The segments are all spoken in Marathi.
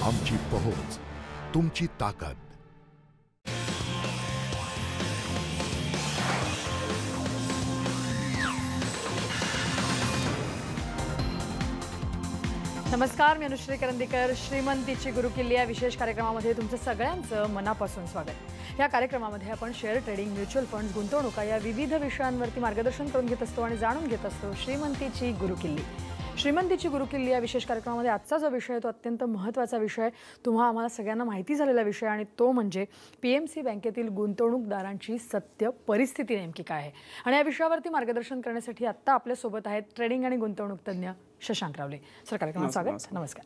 आमची पहोच, तुमची ताकद. नमस्कार, मी अनुश्री करंदीकर. श्रीमंतीची गुरुकिल्ली या विशेष कार्यक्रमामध्ये तुमचं सगळ्यांचं मनापासून स्वागत. या कार्यक्रमामध्ये आपण शेअर ट्रेडिंग, म्युच्युअल फंड्स, गुंतवणुका या विविध विषयांवरती मार्गदर्शन करून घेत असतो आणि जाणून घेत असतो श्रीमंतीची गुरुकिल्ली. श्रीमंतीची गुरुकिल्ली या विशेष कार्यक्रमामध्ये आजचा जो विषय तो अत्यंत महत्त्वाचा विषय, आम्हाला सगळ्यांना माहिती झालेला विषय, आणि तो म्हणजे PMC बँकेतील गुंतवणूकदारांची सत्य परिस्थिती नेमकी काय आहे. आणि या विषयावरती मार्गदर्शन करण्यासाठी आत्ता आपल्यासोबत आहेत ट्रेडिंग आणि गुंतवणूक तज्ञ शशांक रावले. सर, कार्यक्रमात स्वागत. नमस्कार.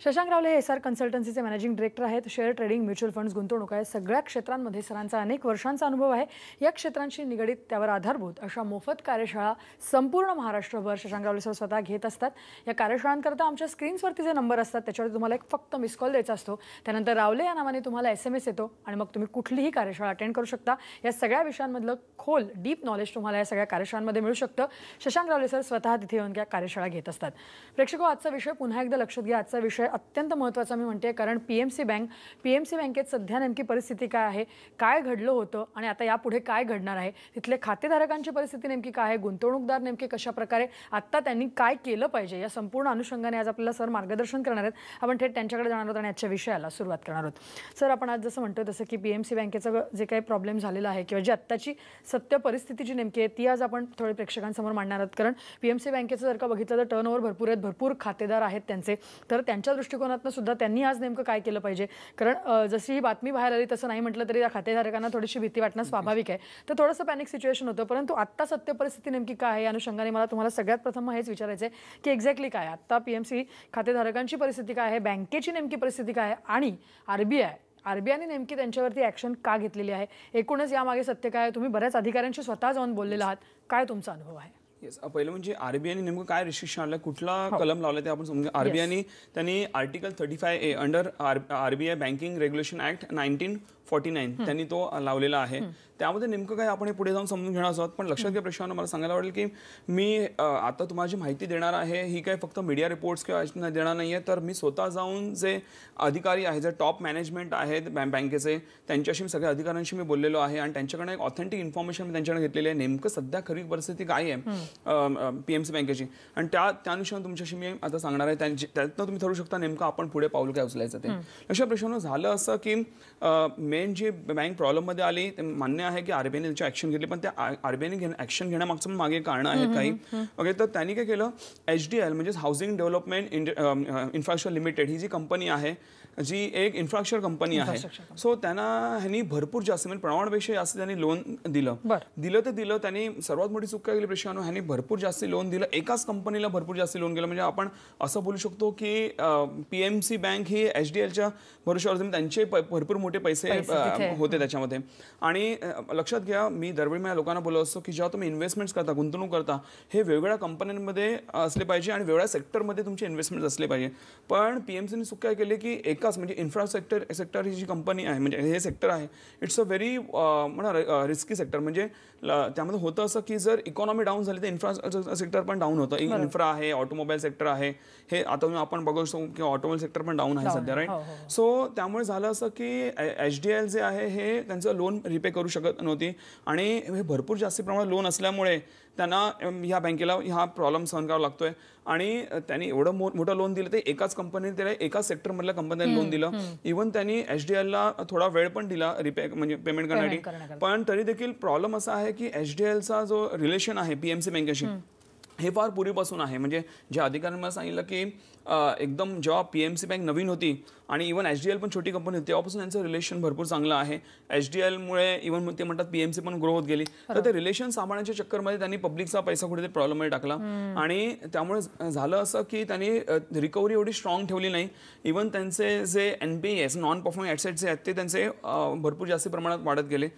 शशांक रावले SR कन्सल्टन्सीचे मॅनेजिंग डायरेक्टर आहेत. शेअर ट्रेडिंग, म्युच्युअल फंड्स, गुंतवणूक या सगळ्या क्षेत्रांमध्ये सरांचा अनेक वर्षांचा अनुभव आहे. या क्षेत्रांशी निगडीत, त्यावर आधारभूत अशा मोफत कार्यशाळा संपूर्ण महाराष्ट्रभर शशांक रावले सर स्वतः घेत असतात. या कार्यशाळांकरता आमच्या स्क्रीन्सवरती जे नंबर असतात त्याच्यावर तुम्हाला एक फक्त मिस कॉल द्यायचा असतो. त्यानंतर रावले या नावाने तुम्हाला SMS येतो आणि मग तुम्ही कुठलीही कार्यशाळा अटेंड करू शकता. या सगळ्या विषयांमधलं खोल डीप नॉलेज तुम्हाला या सगळ्या कार्यशाळांमध्ये मिळू शकतं. शशांक रावले सर स्वतः तिथे येऊन त्या कार्यशाळा घेत असतात. प्रेक्षको, आजचा विषय पुन्हा एकदा लक्षात घ्या. आजचा विषय अत्यंत महत्त्वाचा मी म्हणते, कारण PMC बँकेत सध्या नेमकी परिस्थिती काय आहे, काय घडलं होतं आणि आता यापुढे काय घडणार आहे, तिथले खातेधारकांची परिस्थिती नेमकी काय आहे, गुंतवणूकदार नेमके कशा प्रकारे आत्ता त्यांनी काय केलं पाहिजे, या संपूर्ण अनुषंगाने आज आपल्याला सर मार्गदर्शन करणार आहेत. आपण थेट त्यांच्याकडे जाणार आहोत आणि आजच्या विषयाला सुरुवात करणार आहोत. सर, आपण आज जसं म्हणतो तसं की PMC बँकेचं जे काही प्रॉब्लेम झालेला आहे किंवा जी आत्ताची सत्य परिस्थिती जी नेमकी आहे ती आज आपण थोडे प्रेक्षकांसमोर मांडणार आहोत. कारण PMC बँकेचं जर का बघितलं तर टर्नओव्हर भरपूर आहेत, भरपूर खातेदार आहेत त्यांचे. तर त्यांच्या दृष्टिकोनातून सुद्धा त्यांनी आज नेमकं काय केलं पाहिजे. कारण जशी ही बातमी बाहेर आली तसं नाही म्हटलं तरी या खातेधारकांना थोडीशी भीती वाटणं स्वाभाविक आहे. तर थोडंसं पॅनिक सिच्युएशन होतं. परंतु आत्ता सत्य परिस्थिती नेमकी काय आहे या अनुषंगाने मला तुम्हाला सगळ्यात प्रथम हेच विचारायचं आहे की एक्झॅक्टली काय आत्ता PMC खातेधारकांची परिस्थिती काय आहे, बँकेची नेमकी परिस्थिती काय आहे आणि RBIने नेमकी त्यांच्यावरती ॲक्शन का घेतलेली आहे. एकूणच यामागे सत्य काय आहे. तुम्ही बऱ्याच अधिकाऱ्यांशी स्वतः जाऊन बोललेला आहात, काय तुमचा अनुभव आहे. येस, पहिलं म्हणजे RBIने नेमकं काय रिस्ट्रिक्शन आणलं, कुठला कलम लावला ते आपण समजून. RBIने त्यांनी article 35A under RBI banking regulation act 1949 त्यांनी तो लावलेला आहे. त्यामध्ये नेमकं काय आपण हे पुढे जाऊन समजून घेणार आहोत. पण लक्षात घ्या प्रेक्षकांना, मला सांगायला आवडेल की मी आता तुम्हाला जी माहिती देणार आहे ही काय फक्त मीडिया रिपोर्ट्स किंवा देणार नाही आहे, तर मी स्वतः जाऊन जे अधिकारी आहेत, जे टॉप मॅनेजमेंट आहेत बँकेचे, त्यांच्याशी सगळ्या अधिकाऱ्यांशी मी बोललेलो आहे आणि त्यांच्याकडनं एक ऑथेंटिक इन्फॉर्मेशन मी त्यांच्याकडे घेतलेली आहे. नेमकं सध्या खरी परिस्थिती काय आहे PMC बँकेची, आणि त्यानुसार तुमच्याशी मी आता सांगणार आहे. त्यातनं तुम्ही ठरवू शकता नेमकं आपण पुढे पाऊल काय उचलायचं ते. लक्षात प्रेक्षकांनो, झालं असं की मेन जी बँक प्रॉब्लेममध्ये आली, ते मान्य आहे की RBIने त्याची ॲक्शन घेतली, पण त्या RBIने ॲक्शन घेण्यामागचं पण मागे कारणं आहेत काही. ओके, तर त्यांनी काय केलं, HDL म्हणजे हाऊसिंग डेव्हलपमेंट इन्फ्रास्ट्रक्चर लिमिटेड ही जी कंपनी आहे, जी एक इन्फ्रास्ट्रक्चर कंपनी आहे, सो त्यांना ह्यांनी भरपूर जास्त म्हणजे प्रमाणापेक्षा जास्त त्यांनी लोन दिलं. त्यांनी सर्वात मोठी चूक काय केली प्रेक्षकांनो, ह्यांनी भरपूर जास्त लोन दिलं, एकाच कंपनीला भरपूर जास्त लोन केलं. म्हणजे आपण असं बोलू शकतो की PMC बँक ही HDLच्या भरोश्यावर त्यांचे भरपूर मोठे पैसे होते त्याच्यामध्ये. आणि लक्षात घ्या, मी दरवेळी माझ्या लोकांना बोलत असतो की जेव्हा तुम्ही इन्व्हेस्टमेंट्स करता, गुंतवणूक करता, हे वेगवेगळ्या कंपन्यांमध्ये असले पाहिजे आणि वेगळ्या सेक्टरमध्ये तुमचे इन्व्हेस्टमेंट असले पाहिजे. पण PMCने चूक काय केली की एकाच म्हणजे सेक्टर ही जी कंपनी आहे, म्हणजे हे सेक्टर आहे, it's a very risky sector. म्हणजे त्यामध्ये होतं असं की जर इकॉनॉमी डाऊन झाली तर इन्फ्रास्ट्रक्चर सेक्टर पण डाऊन होतं. इन्फ्रा आहे, ऑटोमोबाईल सेक्टर आहे, हे आता आपण बघू शकतो की ऑटोमोबाईल सेक्टर पण डाऊन आहे सध्या, राईट. सो त्यामुळे झालं असं की HDL जे आहे हे त्यांचं लोन रिपे करू शकत नव्हती आणि हे भरपूर जास्त प्रमाणात लोन असल्यामुळे त्यांना ह्या बँकेला हा प्रॉब्लेम सहन करावा लागतोय. आणि त्यांनी एवढं मोठं लोन दिलं, ते एकाच कंपनीने त्याला एकाच सेक्टरमधल्या कंपनीने लोन दिलं. इव्हन त्यांनी HDLला थोडा वेळ पण दिला म्हणजे पेमेंट करण्यासाठी. पण तरी देखील प्रॉब्लेम असा आहे की HDLचा जो रिलेशन आहे PMC बँकेशी हे फार पूर्वीपासून आहे. म्हणजे ज्या अधिकाऱ्यांनी मला सांगितलं की एकदम जेव्हा PMC बँक नवीन होती आणि इव्हन HDL पण छोटी कंपनी होती, तेव्हापासून त्यांचं रिलेशन भरपूर चांगलं आहे. HDLमुळे इव्हन ते म्हणतात PMC पण ग्रो होत गेली. तर ते रिलेशन सांभाळण्याच्या चक्करमध्ये त्यांनी पब्लिकचा पैसा कुठेतरी प्रॉब्लेममध्ये टाकला आणि त्यामुळे झालं असं की त्यांनी रिकव्हरी एवढी स्ट्रॉंग ठेवली नाही. इव्हन त्यांचे जे NPAs नॉन परफॉर्मिंग ॲसेट्स जे आहेत ते त्यांचे भरपूर जास्त प्रमाणात वाढत गेले.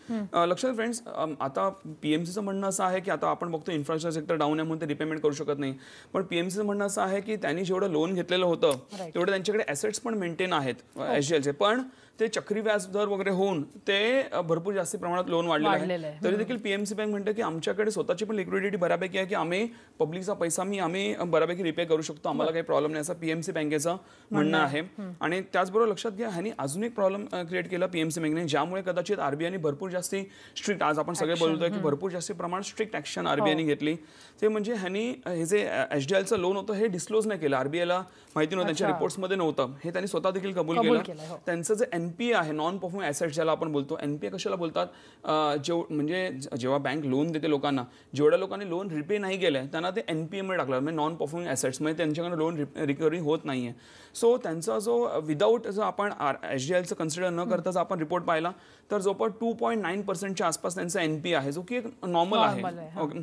लक्षात फ्रेंड्स, आता PMCचं म्हणणं असं आहे की आता आपण बघतो इन्फ्रास्ट्रक्चर सेक्टर डाऊन आहे म्हणून ते रिपेमेंट करू शकत नाही. पण PMCचं म्हणणं असं आहे की त्यांनी जेवढं लोन घेतलेलं होतं तेवढं त्यांच्याकडे ॲसेट्स पण मेंटेन आहेत HDLचे. पण ते चक्री व्याज दर वगैरे होऊन ते भरपूर जास्त प्रमाणात लोन वाढलेलं आहे. तरी देखील पीएमसी बँक म्हणते की आमच्याकडे स्वतःची पण लिक्विडिटी बऱ्यापैकी आहे की आम्ही पब्लिकचा पैसा आम्ही बऱ्यापैकी रिपे करू शकतो, आम्हाला काही प्रॉब्लेम नाही, असं पीएमसी बँकेचं म्हणणं आहे. आणि त्याचबरोबर लक्षात घ्या, ह्यांनी अजून एक प्रॉब्लेम क्रिएट केला पीएमसी बँकेने, ज्यामुळे कदाचित आरबीआयने भरपूर जास्ती स्ट्रिक्ट, आज आपण सगळे बोलतोय की भरपूर जास्ती प्रमाणात स्ट्रिक्ट ऍक्शन आरबीआयने घेतली. ते म्हणजे ह्यांनी हे जे एचडीएलचं लोन होतं हे डिस्क्लोज नाही केलं, आरबीआयला माहिती नव्हतं, त्यांच्या रिपोर्ट्समध्ये नव्हतं, हे त्यांनी स्वतः देखील कबूल केलं. त्यांचं जे एनपीए आहे, नॉन परफॉर्मिंग ॲसेट ज्याला आपण बोलतो, एनपीए कशाला बोलतात, म्हणजे जेव्हा बँक लोन देते लोकांना, जेवढ्या लोकांनी लोन रिपे नाही केलंय त्यांना ते एनपीए मध्ये टाकलं, म्हणजे नॉन परफॉर्मिंग ॲसेट्स, म्हणजे त्यांच्याकडे लोन रिकव्हरी होत नाहीये. सो त्यांचा जो विदाऊट जो आपण एचडीएलचं कन्सिडर न करता जर आपण रिपोर्ट पाहिला तर जवळपास 2.9% आसपास त्यांचा एनपीए आहे, जो की एक नॉर्मल आहे.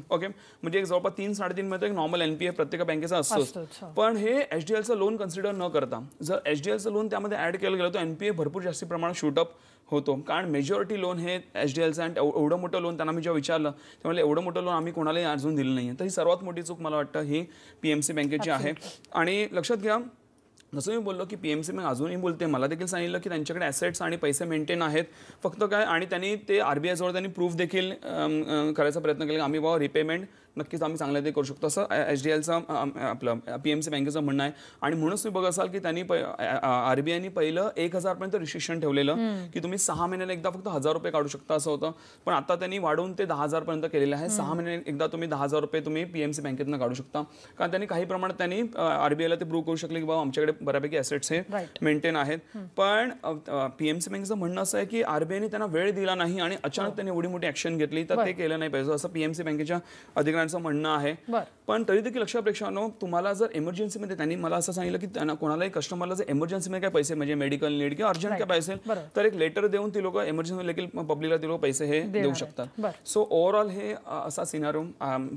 ओके, म्हणजे एक जवळपास 3-3.5 मध्ये एक नॉर्मल एनपीए प्रत्येक बँकेचा असतो. पण हे एचडीएलचं लोन कन्सिडर न करता जर एचडीएलचं लोन त्यामध्ये ऍड केलं गेलं तर एनपीए भरपूर जास्त प्रमाणात शूटअप होतो, कारण मेजॉरिटी लोन हे एचडीएलचं, आणि एवढं मोठं लोन त्यांना मी जेव्हा विचारलं त्यामुळे एवढं मोठं लोन आम्ही कोणालाही अजून दिलं नाही. तर ही सर्वात मोठी चूक मला वाटतं ही पीएमसी बँकेची आहे. आणि लक्षात घ्या, जसं मी बोललो की पीएमसी बँक अजूनही बोलते, मला देखील सांगितलं की त्यांच्याकडे ॲसेट्स आणि पैसे मेंटेन आहेत, फक्त काय, आणि त्यांनी ते आरबीआयजवळ त्यांनी प्रूफ देखील करायचा प्रयत्न केला, आम्ही बाबा रिपेमेंट नक्कीच आम्ही चांगल्या ते करू शकतो, असं एचडीएलचं आपलं पीएमसी बँकेचं म्हणणं आहे. आणि म्हणूनच तुम्ही बघा असाल की त्यांनी आरबीआयने पहिलं 1000 पर्यंत रिस्ट्रिक्शन ठेवलेलं की तुम्ही 6 महिन्याला एकदा फक्त 1000 रुपये काढू शकता असं होतं, पण आता त्यांनी वाढवून ते 10,000 पर्यंत केलेलं आहे. 6 महिन्याला एकदा तुम्ही 10,000 रुपये तुम्ही पीएमसी बँकेतनं काढू शकता, कारण त्यांनी काही प्रमाणात त्यांनी आरबीआयला ते प्रूव्ह करू शकले की बाबा आमच्याकडे बऱ्यापैकी ॲसेट्स हे मेंटेन आहेत. पण पीएमसी बँकेचं म्हणणं असं आहे की आरबीआयने त्यांना वेळ दिला नाही आणि अचानक त्यांनी एवढी मोठी ऍक्शन घेतली, तर ते केलं नाही पाहिजे असं पीएमसी बँकेच्या अधिकाऱ्यांचं म्हणणं आहे. पण तरी देखील लक्षात प्रेक्षकांनो, तुम्हाला जर इमर्जन्सीमध्ये, त्यांनी मला असं सांगितलं की त्यांना कोणालाही कस्टमरला जर इमर्जन्सीमध्ये काय पैसे, म्हणजे मेडिकल नीड किंवा अर्जंट काय पैसे, तर एक लेटर देऊन ती लोक इमर्जन्सी देखील पब्लिकला ती लोक पैसे हे देऊ शकतात. सो ओव्हरऑल हे असा सिनारिओ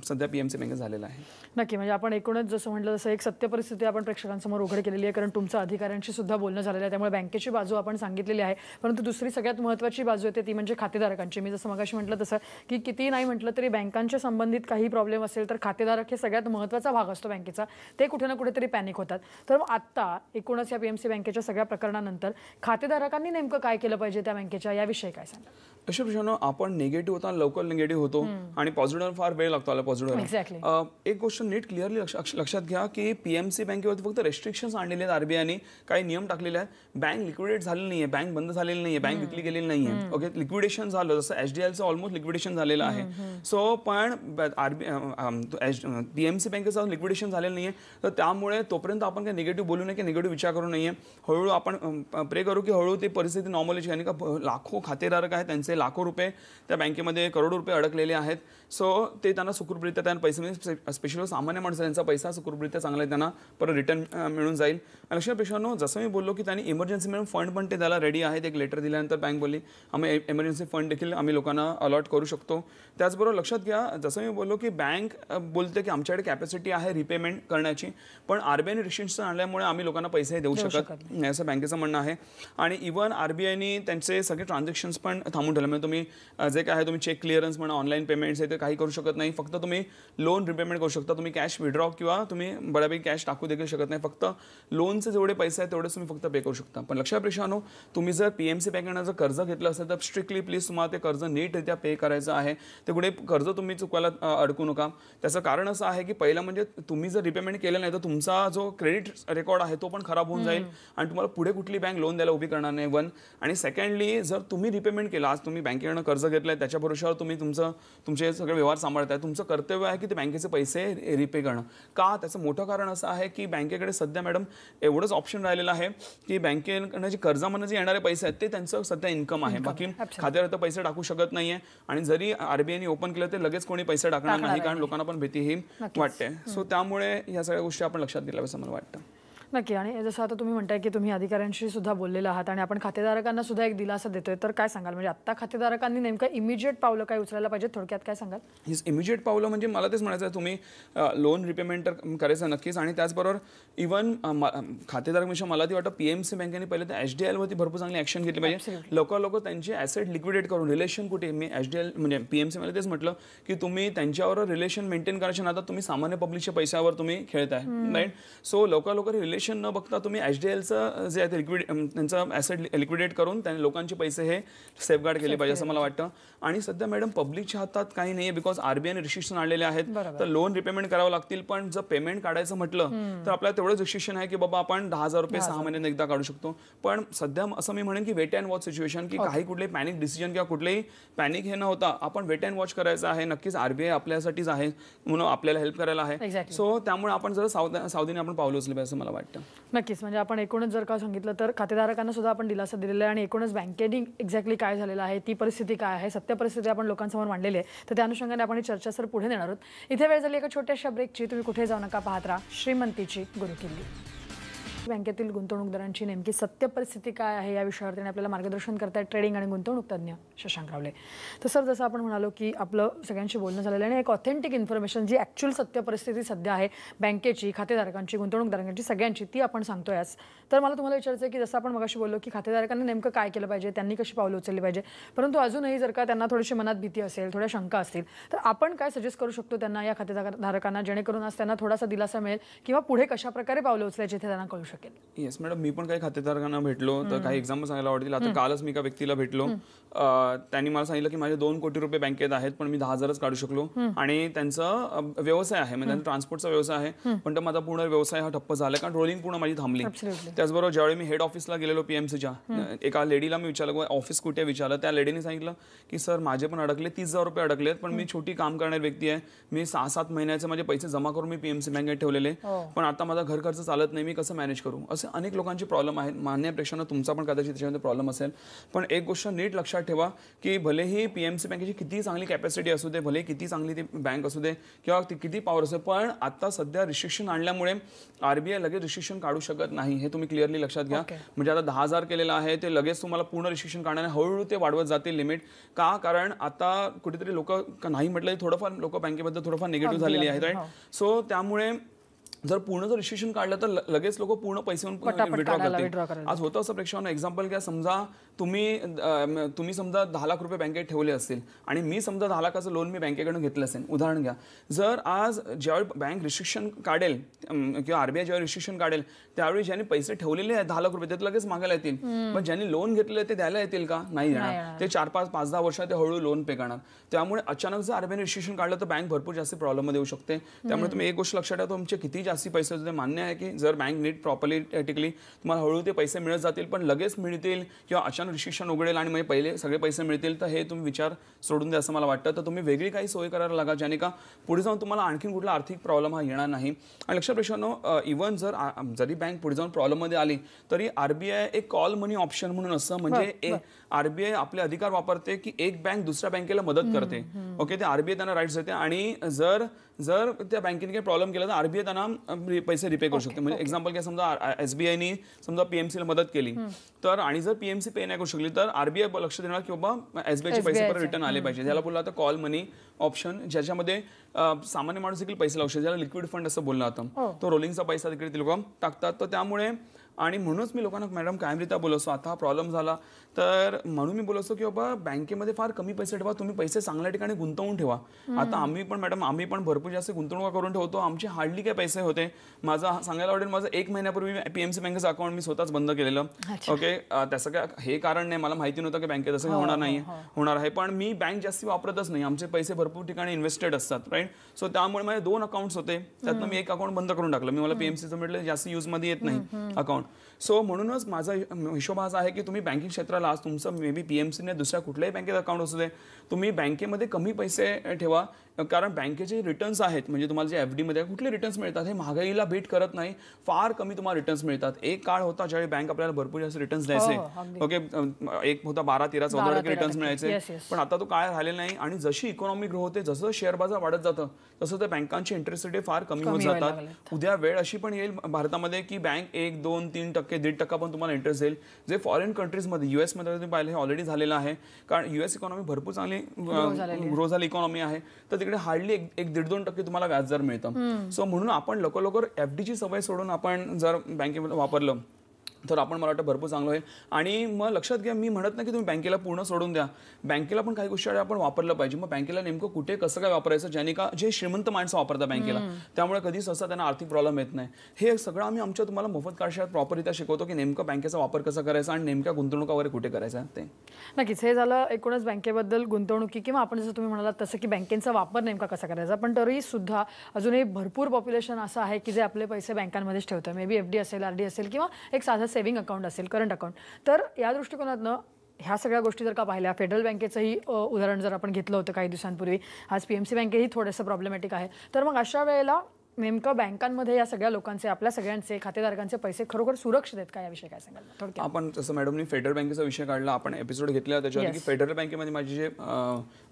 सध्या पीएमसी बँकेत झालेला आहे. नक्की, म्हणजे आपण एकूणच जसं म्हटलं तसं एक सत्य परिस्थिती आपण प्रेक्षकांसमोर उघड केलेली आहे, कारण तुमचं अधिकाऱ्यांशी सुद्धा बोलणं झालेलं आहे, त्यामुळे बँकेची बाजू आपण सांगितलेली आहे. परंतु दुसरी सगळ्यात महत्त्वाची बाजू येते ती म्हणजे खातेधारकांची. मी जसं मगाशी म्हटलं तसं की किती नाही म्हटलं तरी बँकांच्या संबंधित काही प्रॉब्लेम असेल तर खातेधारक हे सगळ्यात महत्त्वाचा भाग असतो बँकेचा, ते कुठे ना कुठेतरी पॅनिक होतात. तर आता एकूणच या पीएमसी बँकेच्या सगळ्या प्रकरणानंतर खातेधारकांनी नेमकं काय केलं पाहिजे त्या बँकेच्या, याविषयी काय सांगा? अशा प्रश्न, आपण निगेटिव्ह होता लवकर निगेटिव्ह होतो आणि पॉझिटिव्ह फार वेळ लागतो आला पॉझिटिव्ह. एक गोष्ट नीट क्लिअरली लक्षात घ्या की पीएमसी बँकेवरती फक्त रेस्ट्रिक्शन्स आणलेले आहेत आरबीआयने, काही नियम टाकलेले आहेत. बँक लिक्विडेट झालेली नाहीये, बँक बंद झालेली नाहीये, बँक विकली गेलेली नाहीये. ओके, लिक्विडेशन झालं, जसं एचडीएलचं ऑलमोस्ट लिक्विडेशन झालेलं आहे. सो पण पीएमसी बँकेचं लिक्विडेशन झालेलं नाहीये, तर त्यामुळे तोपर्यंत आपण काही निगेटिव्ह बोलू नये की निगेटिव्ह विचार करू नये. हळूहळू आपण प्रे करू की हळूहळू ती परिस्थिती नॉर्मल होईल, का लाखो खातेधारक आहेत, त्यांचे लाखो रुपये त्या बँकेमध्ये, करोडो रुपये अडकलेले आहेत. सो ते त्यांना सुखरूपरित्या त्यांना पैसे, म्हणजे स्पेशली सामान्य माणसं त्यांचा पैसा सुखरूपरित्या चांगला आहे, त्यांना परत रिटर्न मिळून जाईल. लक्षात पेशांनो, जसं मी बोललो की त्यांनी इमर्जन्सी मिळून फंड पण ते द्यायला रेडी आहेत. एक लेटर दिल्यानंतर बँक बोलली आम्ही इमर्जन्सी फंड देखील आम्ही लोकांना अलॉट करू शकतो. त्याचबरोबर लक्षात घ्या, जसं मी बोललो की बँक बोलते की आमच्याकडे कॅपॅसिटी आहे रिपेमेंट करण्याची, पण आरबीआयने रिस्ट्रिक्शन आणल्यामुळे आम्ही लोकांना पैसे देऊ शकत नाही असं बँकेचं म्हणणं आहे. आणि इव्हन आरबीआयने त्यांचे सगळे ट्रान्झॅक्शन्स पण थांबून ठेवले, म्हणजे तुम्ही जे काय आहे तुम्ही चेक क्लिअरन्स म्हणा, ऑनलाईन पेमेंट्स आहे ते काही करू शकत नाही, फक्त तुम्ही लोन रिपेमेंट करू शकता. तुम्ही कॅश विड्रॉ किंवा तुम्ही बऱ्यापैकी कॅश टाकू देखील शकत नाही, फक्त लोनचे जेवढे पैसे आहेत तेवढेच तुम्ही फक्त पे करू शकता. पण लक्षात प्रेक्षकांनो, तुम्ही जर पीएमसी बँकेनं जर कर्ज घेतलं असेल तर स्ट्रिक्टली प्लीज तुम्हाला ते कर्ज नीटरित्या पे करायचं आहे. ते कुठे कर्ज तुम्ही चुकवायला अडकू नका. त्याचं कारण असं आहे की पहिलं म्हणजे तुम्ही जर रिपेमेंट केलं नाही तर तुमचा जो क्रेडिट रेकॉर्ड आहे तो पण खराब होऊन जाईल आणि तुम्हाला पुढे कुठली बँक लोन द्यायला उभी करणार नाही. वन, आणि सेकंडली जर तुम्ही रिपेमेंट केला, आज तुम्ही बँकेकडनं कर्ज घेतलंय त्याच्या भरोशावर तुम्ही तुमचे सगळे व्यवहार सांभाळताय, तुमचं कर्तव्य आहे की ते बँकेचे पैसे रिपे करणं. का? त्याचं मोठं कारण असं आहे की बँकेकडे सध्या मॅडम एवढंच ऑप्शन राहिलेलं आहे की बँकेकडनं जे कर्जामधून जे येणारे पैसे आहेत ते त्यांचं सध्या इन्कम आहे, बाकी खात्यावर तर पैसे टाकू शकत नाहीये. आणि जरी आरबीआयने ओपन केलं तर लगेच कोणी पैसे टाकणार नाही, कारण लोकांना पण भीती ही वाटते. सो त्यामुळे ह्या सगळ्या गोष्टी आपण लक्षात घ्याव्या असं मला वाटतं. नक्की. आणि जसं आता तुम्ही म्हणताय की तुम्ही अधिकाऱ्यांशी सुद्धा बोललेला आहात आणि आपण खातेधारकांना सुद्धा एक दिलासा देतोय, तर काय सांगाल, म्हणजे आता खातेधारकांनी नेमकं इमिजिएट पावलं काय उचलायला पाहिजे, थोडक्यात काय सांगाल? ही इमिजिएट पावलं म्हणजे मला तेच म्हणायचं आहे, तुम्ही लोन रिपेमेंट तर करायचं नक्कीच, आणि त्याचबरोबर इव्हन खातेधारकांपेक्षा मला ती वाटतं पीएमसी बँकेने पहिले तर एचडीएलवरती भरपूर चांगली ऍक्शन घेतली पाहिजे. लोक त्यांचे ॲसेट लिक्विडेट करून रिलेशन कुठे, मी एचडीएल म्हणजे पीएमसी मध्ये तेच म्हटलं की तुम्ही त्यांच्यावर रिलेशन मेंटेन करायचे, आता तुम्ही सामान्य पब्लिकच्या पैशावर तुम्ही खेळताय, राईट. सो लोक रेग्युलेशन न बघता तुम्ही HDLचं जे आहे ते त्यांचं ॲसेट लिक्विडेट करून त्यांनी लोकांचे पैसे हे सेफगार्ड केले पाहिजे असं मला वाटतं. आणि सध्या मॅडम पब्लिकच्या हातात काही नाही आहे, बिकॉज RBIने रिस्ट्रिक्शन आणलेले आहेत. तर लोन रिपेमेंट करावं लागतील, पण जर पेमेंट काढायचं म्हटलं तर आपल्याला तेवढंच रिस्ट्रिक्शन आहे की बाबा आपण 10,000 रुपये 6 महिन्यात एकदा काढू शकतो. पण सध्या असं मी म्हणेन की वेट अँड वॉच सिच्युएशन, की काही कुठले पॅनिक डिसिजन किंवा कुठलेही पॅनिक हे न होता आपण वेट अँड वॉच करायचं आहे. नक्कीच RBI आपल्यासाठीच आहे म्हणून आपल्याला हेल्प करायला आहे. सो त्यामुळे आपण जर सावधीने आपण पावलं उचलली पाहिजे असं मला वाटतं. नक्कीच. म्हणजे आपण एकूणच जर का सांगितलं तर खातेधारकांना सुद्धा आपण दिलासा दिलेला आहे आणि एकूणच बँकेने एक्झॅक्टली काय झालेलं आहे, ती परिस्थिती काय आहे, सत्य परिस्थिती आपण लोकांसमोर मांडलेली आहे. तर त्या अनुषंगाने आपण ही चर्चा सर पुढे नेणार आहोत. इथे वेळ झाली एका छोट्याशा ब्रेकची. तुम्ही कुठे जाऊ नका, पाहत राहा श्रीमंतीची गुरुकिल्ली. बँकेतील गुंतवणूकदारांची नेमकी सत्य परिस्थिती काय आहे या विषयावरती आपल्याला मार्गदर्शन करतायत ट्रेडिंग आणि गुंतवणूक तज्ज्ञ शशांक रावले. तर सर, जसं आपण म्हणालो की आपलं सगळ्यांशी बोलणं झालेलं आहे आणि एक ऑथेंटिक इन्फॉर्मेशन जी ॲक्च्युअल सत्य परिस्थिती सध्या आहे बँकेची, खातेधारकांची, गुंतवणूकदारांची, सगळ्यांची, ती आपण सांगतोय आज. तर मला तुम्हाला विचारायचं आहे की जसं आपण मगाशी बोललो की खातेधारकांनी नेमकं काय केलं पाहिजे, त्यांनी कशी पावलं उचलली पाहिजे, परंतु अजूनही जर का त्यांना थोडीशी मनात भीती असेल, थोड्या शंका असतील, तर आपण काय सजेस्ट करू शकतो त्यांना, या खातेधारकांना, जेणेकरून आज त्यांना थोडासा दिलासा मिळेल किंवा पुढे कशा प्रकारे पावलं उचलायची ते त्यांना कळू शकेल. येस मॅडम, मी पण काही खातेदारांना भेटलो तर काही एक्झाम्पल सांगायला आवडतील. आता कालच मी एका व्यक्तीला भेटलो, त्यांनी मला सांगितलं की माझे 2 कोटी रुपये बँकेत आहेत पण मी 10,000च काढू शकलो. आणि त्यांचा व्यवसाय आहे, म्हणजे ट्रान्सपोर्टचा व्यवसाय आहे, पण माझा पूर्ण व्यवसाय हा ठप्प झाला कारण रोलिंग पूर्ण माझी थांबली. त्याचबरोबर ज्यावेळी मी हेड ऑफिसला गेलेलो PMCच्या, एका लेडीला मी विचारलं ऑफिस कुठे विचारलं, त्या लेडीने सांगितलं की सर माझे पण अडकले 30,000 रुपये अडकलेत, पण मी छोटी काम करणारी व्यक्ती आहे, मी 6-7 महिन्याचे माझे पैसे जमा करून मी PMC बँकेत ठेवलेले, पण आता माझा घर खर्च चालत नाही, मी कसं मॅनेज करू. असे अनेक लोकांचे प्रॉब्लेम आहेत. मान्य प्रेक्षकांना तुमचा पण कदाचित त्याच्यामध्ये प्रॉब्लेम असेल, पण एक गोष्ट नीट लक्षात ठेवा की भलेही PMC बँकेची किती चांगली कॅपॅसिटी असू दे, भले किती चांगली ती बँक असू दे किंवा ती किती पॉवर असू दे, पण आता सध्या रिस्ट्रिक्शन आणल्यामुळे RBI लगेच रिस्ट्रिक्शन काढू शकत नाही, हे तुम्ही क्लिअरली लक्षात घ्या. म्हणजे आता 10,000 केलेलं आहे ते लगेच तुम्हाला पूर्ण रिस्ट्रिक्शन काढण्याने हळूहळू ते वाढवत जातील लिमिट. का? कारण आता कुठेतरी लोक नाही म्हटलं थोडंफार लोक बँकेबद्दल थोडंफार निगेटिव्ह झालेली आहेत, राईट. सो त्यामुळे जर पूर्ण जर रिस्ट्रिक्शन काढलं तर लगेच लोक पूर्ण पैसे विड्रॉ करतील. आज होतं असं प्रेक्षकांना एक्झाम्पल घ्या, समजा तुम्ही समजा 10 लाख रुपये बँकेत ठेवले असतील आणि मी समजा 10 लाखाचं लोन मी बँकेकडून घेतलं असेल, उदाहरण घ्या. जर आज ज्यावेळी बँक रिस्ट्रिक्शन काढेल किंवा RBI ज्यावेळी रिस्ट्रिक्शन काढेल त्यावेळी ज्यांनी पैसे ठेवलेले आहेत 10 लाख रुपये ते लगेच मागायला येतील, पण ज्यांनी लोन घेतलेले ते द्यायला येतील का? नाही येणार. ते 4-5-10 वर्षात ते हळूहळू लोन पे करणार. त्यामुळे अचानक जर RBI रिस्ट्रिक्शन काढलं तर बँक भरपूर जास्त प्रॉब्लेममध्ये येऊ शकते. त्यामुळे तुम्ही एक गोष्ट लक्षात ठेवा, तुमचे किती जास्ती पैसे होते मान्य आहे की जर बँक नीट प्रॉपरली टिकली तुम्हाला हळूहळू ते पैसे मिळत जातील, पण लगेच मिळतील किंवा अचानक रिस्ट्रिक्शन उघडेल आणि म्हणजे पहिले सगळे पैसे मिळतील, तर हे तुम्ही विचार सोडून द्या असं मला वाटतं. तर तुम्ही वेगळी काही सोय करायला लागा ज्याने का पुढे जाऊन तुम्हाला आणखीन कुठला आर्थिक प्रॉब्लेम हा येणार नाही. आणि लक्षात प्रेक्षकांनो, इव्हन जरी बँक पुढे जाऊन प्रॉब्लेममध्ये आली तरी RBI एक कॉल मनी ऑप्शन म्हणून असतं, म्हणजे RBI आपले अधिकार वापरते की एक बँक दुसऱ्या बँकेला मदत करते. ओके, ते RBI त्यांना राईट्स देते आणि जर त्या बँकेने काही प्रॉब्लेम केला तर RBI त्यांना पैसे रिपे करू शकते. म्हणजे एक्झाम्पल काय, समजा SBIने समजा PMCला मदत केली तर आणि जर PMC पे नाही करू शकली तर RBI लक्ष देणार की बाबा SBIचे पैसे परत रिटर्न आले पाहिजे. त्याला बोलला आता कॉल मनी ऑप्शन, ज्याच्यामध्ये सामान्य माणूस देखील पैसे लावू शकतो, ज्याला लिक्विड फंड असं बोललं जातं. तो रोलिंगचा पैसा तिकडे ते लोक टाकतात. तर त्यामुळे आणि म्हणूनच मी लोकांना मॅडम कायमरित्या बोलत असतो, आता हा प्रॉब्लेम झाला तर म्हणून मी बोलत असतो की बाबा बँकेमध्ये फार कमी पैसे ठेवा, तुम्ही पैसे चांगल्या ठिकाणी गुंतवून ठेवा. आता आम्ही पण भरपूर जास्त गुंतवणूक करून ठेवतो, आमचे हार्डली काय पैसे होते. माझं सांगायला आवडेल, माझं 1 महिन्यापूर्वी PMC बँकेचं अकाउंट मी स्वतःच बंद केलेलं. ओके, त्याचं काय हे कारण नाही, मला माहिती नव्हतं की बँकेत असं होणार आहे, पण मी बँक जास्ती वापरतच नाही, आमचे पैसे भरपूर ठिकाणी इन्व्हेस्टेड असतात, राईट. सो त्यामुळे माझे 2 अकाउंट्स होते, त्यातनं मी एक अकाउंट बंद करून टाकलं. मी मला PMCचं म्हटलं जास्त यूजमध्ये येत नाही अकाउंट. सो म्हणूनच माझा हिशोब असा आहे की तुम्ही बँकिंग क्षेत्राला आज तुमचं मे बी PMCने दुसऱ्या कुठल्याही बँकेत अकाउंट असू दे, तुम्ही बँकेमध्ये कमी पैसे ठेवा, कारण बँकेचे रिटर्न्स आहेत, म्हणजे तुम्हाला जे FD मध्ये कुठले रिटर्न्स मिळतात हे महागाईला बीट करत नाही, फार कमी तुम्हाला रिटर्न्स मिळतात. एक काळ होता ज्यावेळी बँक आपल्याला भरपूर जास्त रिटर्न्स द्यायचे. ओके, एक होता 12-13-14% रिटर्न्स मिळायचे, पण आता तो काळ राहिलेला नाही. आणि जशी इकॉनॉमी ग्रो होते, जसं शेअर बाजार वाढत जातं तसं त्या बँकांची इंटरेस्ट रेट फार कमी होत जातात. उद्या वेळ अशी पण येईल भारतामध्ये की बँक 1-2-3%, 1.5% पण तुम्हाला इंटरेस्ट देईल, जे फॉरेन कंट्रीजमध्ये US मध्ये तुम्ही पाहिलं हे ऑलरेडी झालेलं आहे. कारण US इकॉनॉमी भरपूर चांगली ग्रो झाली इकॉनॉमी आहे, तर तिकडे हार्डली 1-1.5% तुम्हाला व्याजदर मिळतं. सो म्हणून आपण लवकर FDची सवय सोडून आपण जर बँकेमध्ये वापरलं तर आपण मला वाटतं भरपूर चांगलं होईल. आणि मग लक्षात घ्या, मी म्हणत नाही की तुम्ही बँकेला पूर्ण सोडून द्या. बँकेला पण काही गोष्टी आपण वापरलं पाहिजे. मग बँकेला नेमकं कुठे कसं काय वापरायचं, ज्याने का जे श्रीमंत माणसं वापरतात बँकेला, त्यामुळे कधी सहसा त्यांना आर्थिक प्रॉब्लेम येत नाही. हे सगळं आम्ही आमच्या तुम्हाला मोफत कार्यशाळेत प्रॉपररित्या शिकवतो की नेमकं बँकेचा वापर कसा करायचा आणि नेमक्या गुंतवणुका वगैरे कुठे करायचा ते. नक्कीच हे झालं एकूणच बँकेबद्दल, गुंतवणुकी किंवा आपण जसं तुम्ही म्हणालात तसं की बँकेचा वापर नेमका कसा करायचा. पण तरी सुद्धा अजूनही भरपूर पॉप्युलेशन असं आहे की जे आपले पैसे बँकांमध्येच ठेवतं. मे बी FD असेल, RD असेल किंवा एक साधं सेव्हिंग अकाउंट असेल, करंट अकाउंट. तर या दृष्टिकोनातनं ह्या सगळ्या गोष्टी जर का पाहिल्या, फेडरल बँकेचंही उदाहरण जर आपण घेतलं होतं काही दिवसांपूर्वी, आज PMC बँकेही थोडंसं प्रॉब्लेमॅटिक आहे. तर मग अशा वेळेला नेमकं बँकांमध्ये या सगळ्या लोकांचे, आपल्या सगळ्यांचे खातेदारांचे पैसे खरोखर सुरक्षित आहेत का, याविषयी काय सांगाल थोडक्यात? आपण जसं मॅडमनी फेडरल बँकेचा विषय काढला, आपण एपिसोड घेतला त्याच्यावर की फेडरल बँकेमध्ये माझे जे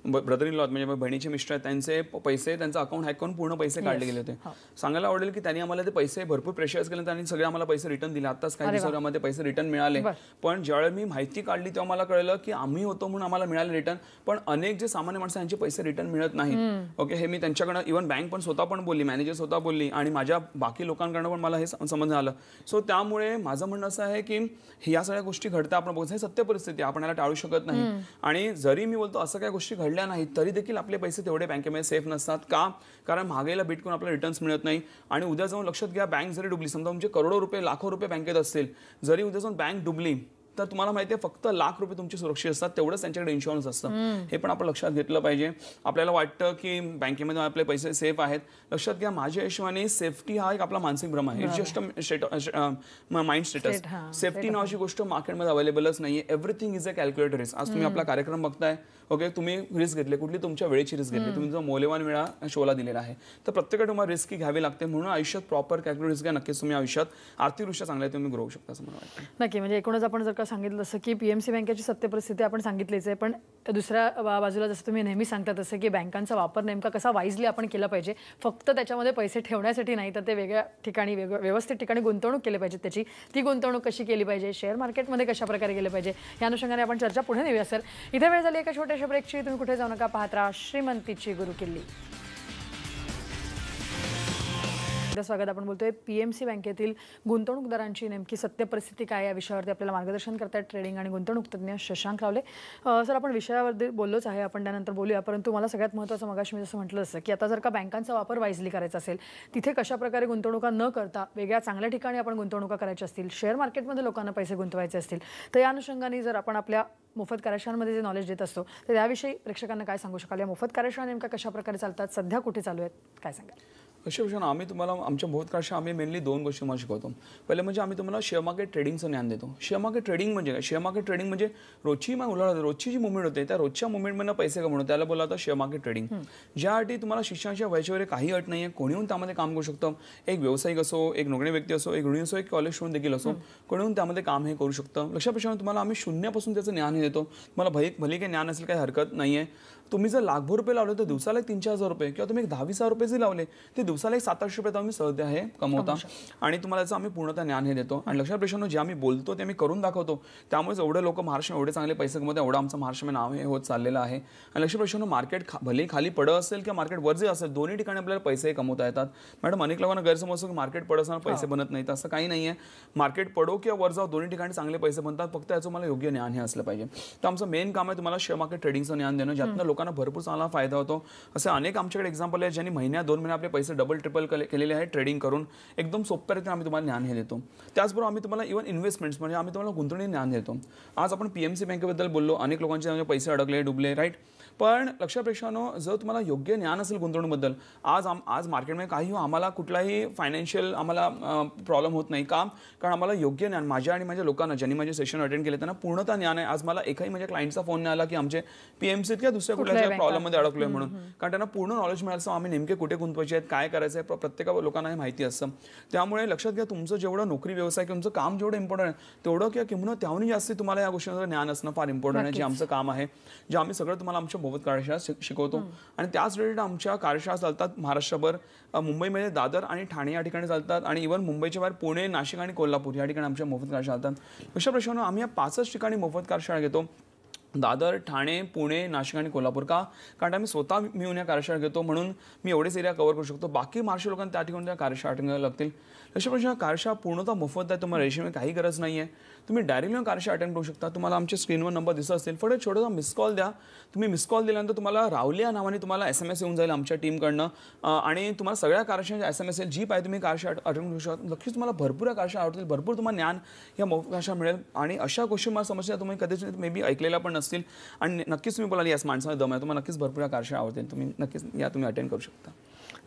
ब्रदर इन लॉ म्हणजे बहिणीचे मिस्टर आहेत, त्यांचे पैसे, त्यांचं अकाउंट हॅक करून पूर्ण पैसे काढले गेले होते. सांगायला आवडेल की त्यांनी आम्हाला ते पैसे भरपूर प्रेशराइज केले, त्यांनी सगळे आम्हाला पैसे रिटर्न दिले. आताच काही दिवसांमध्ये पैसे रिटर्न मिळाले. पण ज्यावेळेला मी माहिती काढली तेव्हा मला कळलं की आम्ही होतो म्हणून आम्हाला मिळाले रिटर्न, पण अनेक जे सामान्य माणसं यांचे पैसे रिटर्न मिळत नाहीत. ओके, हे मी त्यांच्याकडनं, इव्हन बँक पण स्वतः पण बोलली, मॅनेजर स्वतः बोलली आणि माझ्या बाकी लोकांकडनं पण मला हे समजून आलं. सो त्यामुळे माझं म्हणणं असं आहे की या सगळ्या गोष्टी घडतात, आपण बघतो, हे सत्य परिस्थिती आहे, आपण याला टाळू शकत नाही. आणि जरी मी बोलतो असं काही गोष्टी घडल्या नाहीत तरी देखील आपले पैसे तेवढे बँकेमध्ये सेफ नसतात. का? कारण महागाईला बीट करून आपल्याला रिटर्न्स मिळत नाही. आणि उद्या जाऊन लक्षात घ्या, बँक जरी डुबली, समजा तुमचे करोडो रुपये, लाखो रुपये बँकेत असतील, जरी उद्या जाऊन बँक डुबली तर तुम्हाला माहिती आहे फक्त लाख रुपये तुमची सुरक्षित असतात, तेवढंच त्यांच्याकडे इन्शुरन्स असतं. हे पण आपण लक्षात घेतलं पाहिजे. आपल्याला वाटतं की बँकेमध्ये आपले पैसे सेफ आहेत. लक्षात घ्या, माझ्या हिशोबाने सेफ्टी हा एक आपला मानसिक भ्रम आहे. It's just mind status. Safety नावाची गोष्ट मार्केटमध्ये अवेलेबलच नाही आहे. Everything is a calculated risk. आज तुम्ही आपला कार्यक्रम बघताय, ओके, तुम्ही रिस्क घेतली, कुठली तुमच्या वेळेची रिस्क घेतली, तुम्ही जो मौल्यवान वेळा शोला दिलेला आहे. तर प्रत्येकाला तुम्हाला रिस्क घ्यावी लागते. म्हणून आयुष्यात प्रॉपर कॅल्क्युलेट रिस्क घ्या, नक्कीच तुम्ही आयुष्यात आर्थिकदृष्ट्या चांगल्या तुम्ही ग्रो शकता असं मला वाटतं. नक्की, म्हणजे एकूणच आपण जर का सांगितलं तसं की PMC बँकेची सत्य परिस्थिती आपण सांगितलीच आहे, पण दुसऱ्या बाजूला जसं तुम्ही नेहमी सांगता तसं की बँकांचा वापर नेमका कसा वाईजली आपण केला पाहिजे. फक्त त्याच्यामध्ये पैसे ठेवण्यासाठी नाही, तर ते वेगळ्या ठिकाणी, व्यवस्थित ठिकाणी गुंतवणूक केली पाहिजे. त्याची ती गुंतवणूक कशी केली पाहिजे, शेअर मार्केटमध्ये कशा प्रकारे केले पाहिजे, या अनुषंगाने आपण चर्चा पुढे नेऊया. सर, इथे वेळ झाली एका छोट्याशा ब्रेकची. तुम्ही कुठे जाऊ नका, पाहत राहा श्रीमंतीची गुरुकिल्ली. स्वागत. आपण बोलतोय PMC बँकेतील गुंतवणूकदारांची नेमकी सत्य परिस्थिती काय, या विषयावरती आपल्याला मार्गदर्शन करतात ट्रेडिंग आणि गुंतवणूक तज्ज्ञ शशांक रावले. सर, आपण विषयावर बोललोच आहे, आपण त्यानंतर बोलूया. परंतु मला सगळ्यात महत्त्वाचं, मगाशी मी जसं म्हटलं असं की आता जर का बँकांचा वापर वाईजली करायचा असेल, तिथे कशा प्रकारे गुंतवणुका न करता वेगळ्या चांगल्या ठिकाणी आपण गुंतवणुका करायच्या असतील, शेअर मार्केटमध्ये लोकांना पैसे गुंतवायचे असतील, तर या अनुषंगाने जर आपण आपल्या मोफत कार्यशाळांमध्ये जे नॉलेज देत असतो तर याविषयी प्रेक्षकांना काय सांगू शकाल? या मोफत कार्यशाळा नेमका कशा प्रकारे चालतात, सध्या कुठे चालू आहेत, काय सांगाल? अशा विषयानं आम्ही तुम्हाला आमच्या मोफत कार्यशाळा आम्ही मेनली दोन गोष्टी तुम्हाला शिकवतो. पहिले म्हणजे आम्ही तुम्हाला शेअर मार्केट ट्रेडिंगचं ज्ञान देतो. शेअर मार्केट ट्रेडिंग म्हणजे काय? शेअर मार्केट ट्रेडिंग म्हणजे रोजची जी मुवमेंट होते त्या रोजच्या मुवमेंटमधनं पैसे कमवणं, त्याला बोलला जातं शेअर मार्केट ट्रेडिंग. ज्यासाठी तुम्हाला शिक्षणाच्या वयाच्या वगैरे काही अट नाही आहे, कोणीहून त्यामध्ये काम करू शकतं. एक व्यावसायिक असो, एक नोकरी व्यक्ती असो, एक गृहिणी असो, एक कॉलेज स्टुडंट देखील असो, कोणीहून त्यामध्ये काम हे करू शकतं. लक्षात तुम्हाला आम्ही शून्यापासून त्याचं ज्ञान हे देतो. तुम्हाला भले काही ज्ञान असेल काही हरकत नाही आहे. तुम्ही जर लाखभर रुपये लावले तर दिवसाला 3-4 रुपये किंवा तुम्ही 10-20 रुपये जरी लावले ते दिवसाला 700 रुपये तुम्ही सहज हे कमवता. आणि तुम्हाला याचं आम्ही पूर्णतः ज्ञान हे देतो. आणि लक्षात प्रश्न जे आम्ही बोलतो ते आम्ही करून दाखवतो. त्यामुळेच एवढे लोक महाराष्ट्र एवढे चांगले पैसे कमवतात, एवढं आमचं महाराष्ट्रामध्ये नाव हे होत चाललेलं आहे. आणि लक्षात प्रश्न, मार्केट भले खाली पडत असेल किंवा मार्केट वर जे असेल, दोन्ही ठिकाणी आपल्याला पैसे कमवता येतात. मॅडम, अनेक लोकांना गैरसमज असतो की मार्केट पडत असताना पैसे बनत नाहीत. असं काही नाही आहे. मार्केट पडो किंवा वर जाऊ, दोन्ही ठिकाणी चांगले पैसे बनतात. फक्त याचं मला योग्य ज्ञान हे असलं पाहिजे. तर आमचं मेन काम आहे तुम्हाला शेअर मार्केट ट्रेडिंगचं ज्ञान देणं, ज्यातनं लोकांना भरपूर चांगला फायदा होतो. असे अनेक आमच्याकडे एक्झाम्पल आहेत ज्यांनी महिन्यात 2 महिने आपले पैसे डबल ट्रिपल केलेले आहेत ट्रेडिंग करून. एकदम सोप्या रीतीने आम्ही तुम्हाला ज्ञान हे देतो. त्याचबरोबर आम्ही तुम्हाला इव्हन इन्व्हेस्टमेंट्स म्हणजे आम्ही तुम्हाला गुंतवणूक ज्ञान देतो. आज आपण PMC बँकेबद्दल बोललो, अनेक लोकांचे पैसे अडकले, डुबले, राईट. पण लक्षात प्रेक्षकांनो, जर तुम्हाला योग्य ज्ञान असेल गुंतवणुकीबद्दल, आज मार्केटमध्ये काही आम्हाला कुठलाही फायनान्शियल आम्हाला प्रॉब्लेम होत नाही. का? कारण आम्हाला योग्य ज्ञान, माझ्या आणि माझ्या लोकांना ज्यांनी माझे सेशन अटेंड केले त्यांना पूर्णतः ज्ञान आहे. आज मला एकही माझ्या क्लायंटचा फोन नाही आला की आमचे PMCत किंवा दुसऱ्या कुठल्या प्रॉब्लेममध्ये अडकलोय म्हणून. कारण त्यांना पूर्ण नॉलेज मिळालं, आम्ही नेमके कुठे गुंतवायचे आहेत, काय करायचं आहे, प्रत्येक लोकांना हे माहिती असतं. त्यामुळे लक्षात घ्या, तुमचं जेवढं नोकरी व्यवसाय किंवा तुमचं काम जेवढं इम्पॉर्टंट आहे तेवढं किंवा किंवा त्याहून जास्त तुम्हाला या गोष्टींचं ज्ञान असणं फार इम्पॉर्टंट आहे. जे आमचं काम आहे, जे आम्ही सगळं तुम्हाला आमच्या मोफत कार्यशाळा शिकवतो. आणि त्याच रिलेटेड आमच्या कार्यशाळा चालतात महाराष्ट्रभर. मुंबईमध्ये दादर आणि ठाणे या ठिकाणी चालतात आणि इव्हन मुंबईच्या बाहेर पुणे, नाशिक आणि कोल्हापूर या ठिकाणी आमच्या मोफत कार्यशाळा चालतात. अशा प्रश्नानं आम्ही या 5च ठिकाणी मोफत कार्यशाळा घेतो. दादर, ठाणे, पुणे, नाशिक आणि कोल्हापूर का? कारण आम्ही स्वतः मिळून या कार्यशाळा घेतो म्हणून मी एवढेच एरिया कव्हर करू शकतो. बाकी महाराष्ट्र लोकांना त्या ठिकाणी त्या कार्यशाळा अटेंड करायला लागतील. लक्ष्मीप्रश्न कार्यशाळा पूर्णतः मोफत आहे. तुम्हाला रेशमी काही गरज नाही आहे. तुम्ही डायरेक्टली कार्यशाळा अटेंड करू शकता. तुम्हाला आमच्या स्क्रीनवर नंबर दिसत असतील. फक्त छोटासा मिस कॉल द्या. तुम्ही मिस कॉल दिल्यानंतर तुम्हाला रावले या नावाने तुम्हाला SMS येऊन जाईल आमच्या टीमकडनं आणि तुम्हाला सगळ्या कार्यशाळांचे SMS येईल. जी पाहिजे तुम्ही कार्यशाळा अटेंड करू शकता. नक्कीच तुम्हाला भरपूर या कार्यशाळा आवडतील. भरपूर तुम्हाला ज्ञान या मोफत कार्यशाळा मिळेल आणि अशा गोष्टी मला समस्या तुम्ही कधीच मे बी ऐकलेल्या पण नसतील आणि नक्कीच तुम्ही बोलाल यास माणसामध्ये दम आहे. तुम्हाला नक्कीच भरपूर या कार्यशाळा आवडतील. तुम्ही नक्कीच तुम्ही अटेंड करू शकता.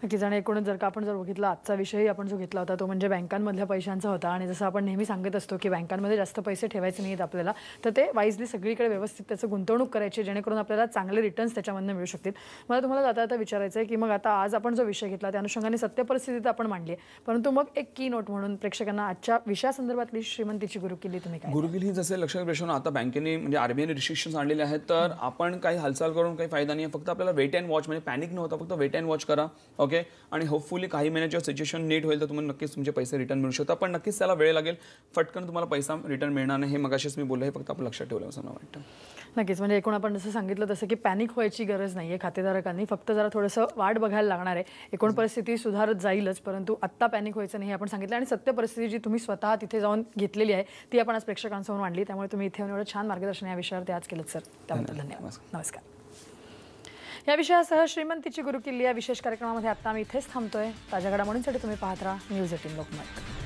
नक्कीच. आणि एकूणच जर का आपण बघितलं आजचा विषयही आपण जो घेतला होता तो म्हणजे बँकांमधल्या पैशांचा होता आणि जसं आपण नेहमी सांगत असतो की बँकांमध्ये जास्त पैसे ठेवायचे नाहीत आपल्याला, तर ते वाईजली सगळीकडे व्यवस्थित त्याचं गुंतवणूक करायची जेणेकरून आपल्याला चांगले रिटर्न्स त्याच्यामधून मिळू शकतील. मला तुम्हाला आता विचारायचं आहे की मग आता आज आपण जो विषय घेतला त्या अनुषंगाने सत्य परिस्थिती आपण मांडली आहे, परंतु मग एक की नोट म्हणून प्रेक्षकांना आजच्या विषयासंदर्भातली श्रीमंतीची गुरुकिल्ली तुम्ही काय? गुरुकिल्ली जसे लक्षात प्रश्न आता बँकेने म्हणजे RBIने रिस्ट्रिक्शन्स आणलेले आहेत, तर आपण काही हालचाल करून काही फायदा नाही आहे. फक्त आपल्याला वेट अँड वॉच म्हणजे पॅनिक न होता फक्त वेट अँड वॉच करा. ओके. आणि होपफुली काही महिन्याच्या सिच्युएशन नीट होईल तर तुम्हाला नक्कीच तुमचे पैसे रिटर्न मिळू शकतात. पण नक्कीच त्याला वेळ लागेल. फटकन तुम्हाला पैसा रिटर्न मिळणार नाही. हे मगाशीच मी बोललो. हे फक्त आपण लक्षात ठेवलं असं मला वाटतं. नक्कीच. म्हणजे एकूण आपण जसं सांगितलं तसं की पॅनिक व्हायची गरज नाही आहे खातेधारकांनी. फक्त जरा थोडंसं वाट बघायला लागणार आहे. एकूण परिस्थिती सुधारत जाईलच, परंतु आत्ता पॅनिक व्हायचं नाही हे आपण सांगितलं. आणि सत्य परिस्थिती जी तुम्ही स्वतः तिथे जाऊन घेतलेली आहे ती आपण आज प्रेक्षकांसमोर मांडली. त्यामुळे तुम्ही इथे येऊन एवढं छान मार्गदर्शन या विषयावर आज केलं सर, त्याबद्दल धन्यवाद. नमस्कार. या विषयासह श्रीमंतीची गुरुकिल्ली या विशेष कार्यक्रमामध्ये आता आम्ही इथेच थांबतोय. ताज्या घडामोडींसाठी तुम्ही पाहत राहा न्यूज 18 लोकमत.